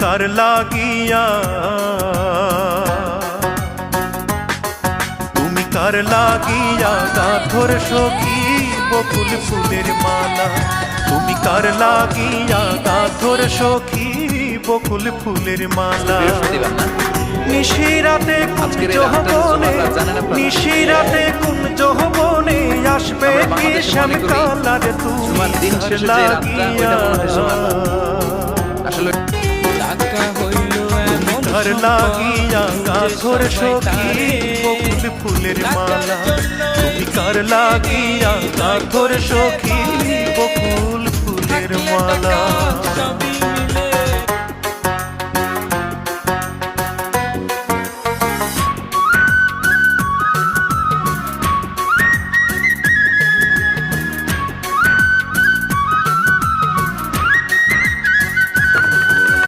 কার লাগিয়া, তুমি কার লাগিয়া গাথর সখী বকুল ফুলের মালা, তুমি কার লাগিয়া গাথর সখী বকুল ফুলের মালা। নিশিরাতে কুঞ্জ বনে, নিশিরাতে কুঞ্জ বনে আসবে কি শ্যামকালার তুমি কার লাগিয়া, কার লাগিয়া গাথর সখী বকুল ফুলের মালা, তুমি কার লাগিয়া গাথর সখী বকুল ফুলের মালা।